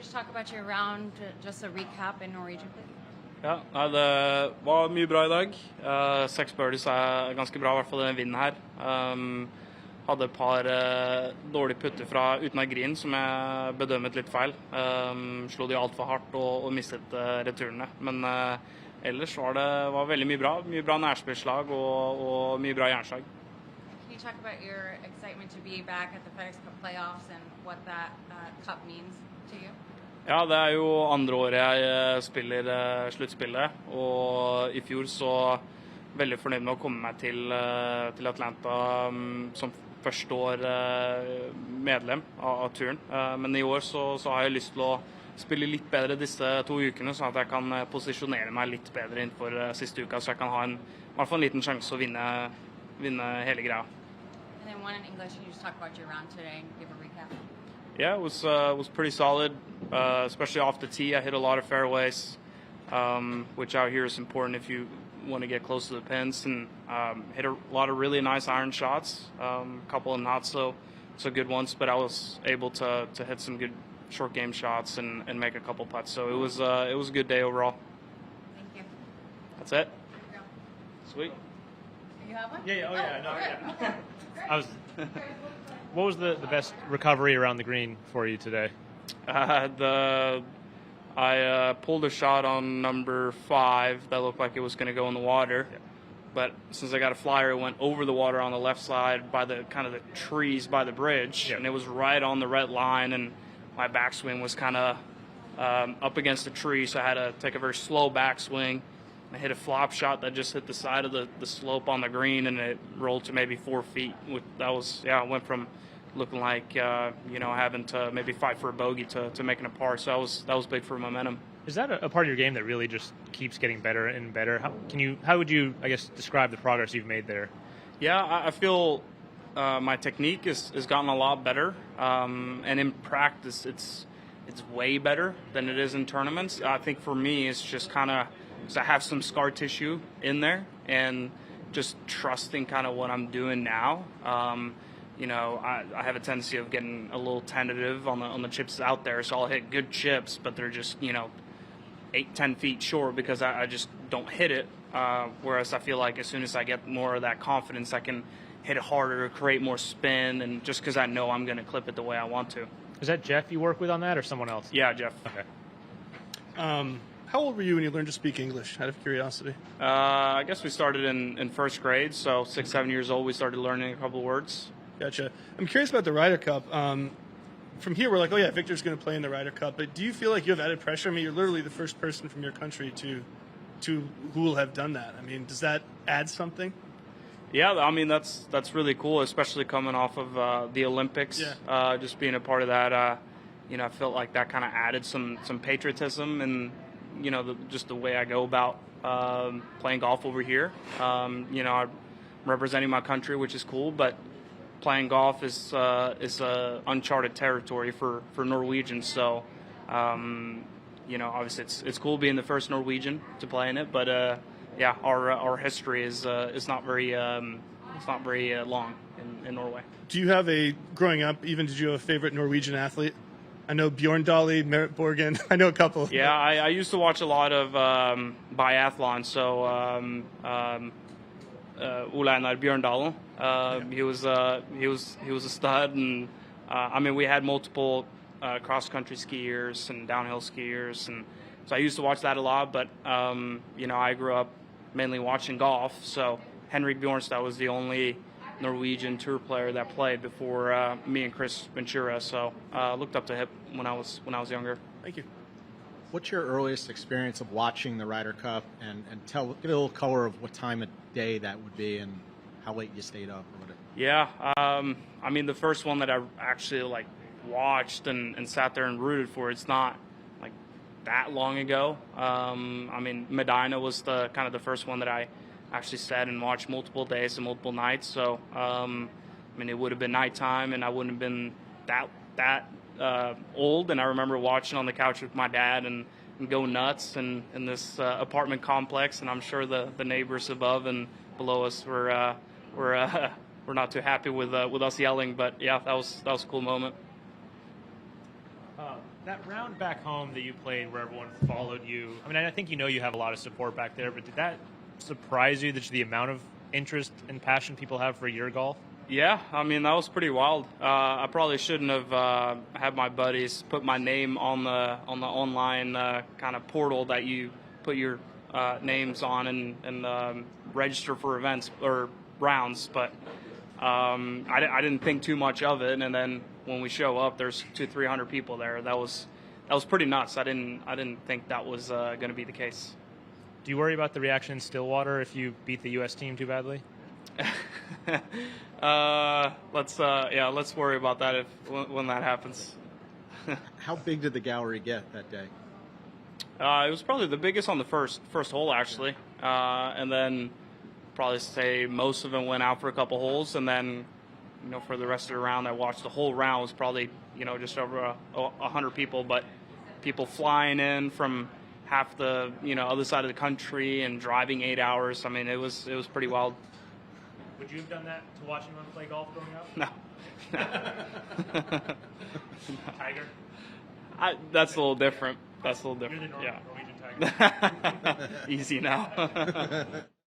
just talk about your round, just a recap in Norwegian, please? Ja, det var mye bra i dag. 6 birdies er ganske bra, i hvert fall i den vinden her. Hadde et par dårlige putter fra uten av green som jeg bedømmet litt feil. Slo de alt for hardt og mistet returene. Men ellers var det veldig mye bra. Mye bra nærspillslag og mye bra jernslag. Can you talk about your excitement to be back at the FedEx Cup playoffs and what that cup means to you? Ja, det er jo andre året jeg spiller sluttspillet, og i fjor så veldig fornøyd med å komme meg til Atlanta som første år medlem av turen. Men i år så har jeg lyst til å spille litt bedre disse 2 ukene, sånn at jeg kan posisjonere meg litt bedre innenfor siste uka, så jeg kan ha i hvert fall en liten sjanse å vinne hele greia. And then one in English, can you just talk about your round today and give a recap? Yeah, it was pretty solid, especially off the tee. I hit a lot of fairways, which out here is important if you want to get close to the pins, and hit a lot of really nice iron shots, a couple of not so good ones, but I was able to hit some good short game shots and make a couple putts. So it was a good day overall. Thank you. That's it. There you go. Sweet. You have one? What was the best recovery around the green for you today? I pulled a shot on number 5 that looked like it was going to go in the water, but since I got a flyer, it went over the water on the left side by the kind of the trees by the bridge, and it was right on the red line, and my backswing was kind of up against the tree, so I had to take a very slow backswing. I hit a flop shot that just hit the side of the slope on the green, and it rolled to maybe 4 feet. I went from looking like having to maybe fight for a bogey to making a par. So that was big for momentum. Is that a part of your game that really just keeps getting better and better? How would you, I guess, describe the progress you've made there? Yeah, I feel my technique has gotten a lot better, and in practice it's way better than it is in tournaments. I think for me it's just kind of I have some scar tissue in there, and just trusting kind of what I'm doing now. I have a tendency of getting a little tentative on the chips out there, so I'll hit good chips, but they're just 8-10 feet short because I just don't hit it. Whereas I feel like as soon as I get more of that confidence, I can hit it harder, create more spin, and just because I know I'm going to clip it the way I want to. Is that Jeff you work with on that, or someone else? Yeah, Jeff. Okay. How old were you when you learned to speak English, out of curiosity? I guess we started in first grade, so 6-7 years old we started learning a couple of words. Gotcha. I'm curious about the Ryder Cup. From here, we're like, oh yeah, Victor's going to play in the Ryder Cup. But do you feel like you have added pressure? I mean, you're literally the first person from your country to who will have done that. I mean, does that add something? Yeah, I mean that's really cool, especially coming off of the Olympics. Yeah. Just being a part of that, I felt like that kind of added some patriotism and just the way I go about playing golf over here. I'm representing my country, which is cool, but playing golf is uncharted territory for Norwegians. So, obviously it's cool being the first Norwegian to play in it, but our history is not very long in Norway. Do you have growing up, even did you have a favorite Norwegian athlete? I know Bjorn Dali, Merritt Borgen. I know a couple. Yeah, I used to watch a lot of biathlon. So Ole Einar Bjørndalen, he was a stud, and we had multiple cross country skiers and downhill skiers, and so I used to watch that a lot. But I grew up mainly watching golf. So Henrik Bjornstad was the only Norwegian tour player that played before me and Chris Ventura, so looked up to him when I was younger. Thank you. What's your earliest experience of watching the Ryder Cup, and give a little color of what time of day that would be and how late you stayed up? Yeah, the first one that I actually watched and sat there and rooted for, it's not that long ago. Medina was the first one that I actually sat and watched multiple days and multiple nights. So, it would have been nighttime, and I wouldn't have been that old. And I remember watching on the couch with my dad and go nuts in this apartment complex. And I'm sure the neighbors above and below us were not too happy with us yelling. But yeah, that was a cool moment. That round back home that you played where everyone followed you, I mean, I think you have a lot of support back there, but did that surprise you, the amount of interest and passion people have for your golf? Yeah, I mean, that was pretty wild. I probably shouldn't have had my buddies put my name on the online kind of portal that you put your names on and register for events or rounds, but I didn't think too much of it. And then when we show up, there's 200-300 people there. That was pretty nuts. I didn't think that was going to be the case. Do you worry about the reaction in Stillwater if you beat the U.S. team too badly? Let's worry about that when that happens. How big did the gallery get that day? It was probably the biggest on the first hole, actually, and then probably say most of them went out for a couple holes, and then for the rest of the round, I watched the whole round was probably just over 100 people, but people flying in from half the other side of the country and driving 8 hours. I mean, it was pretty wild. Would you have done that to watch anyone play golf growing up? No. Tiger? That's a little different. That's a little different. You're the Yeah. Norwegian Tiger. Easy now.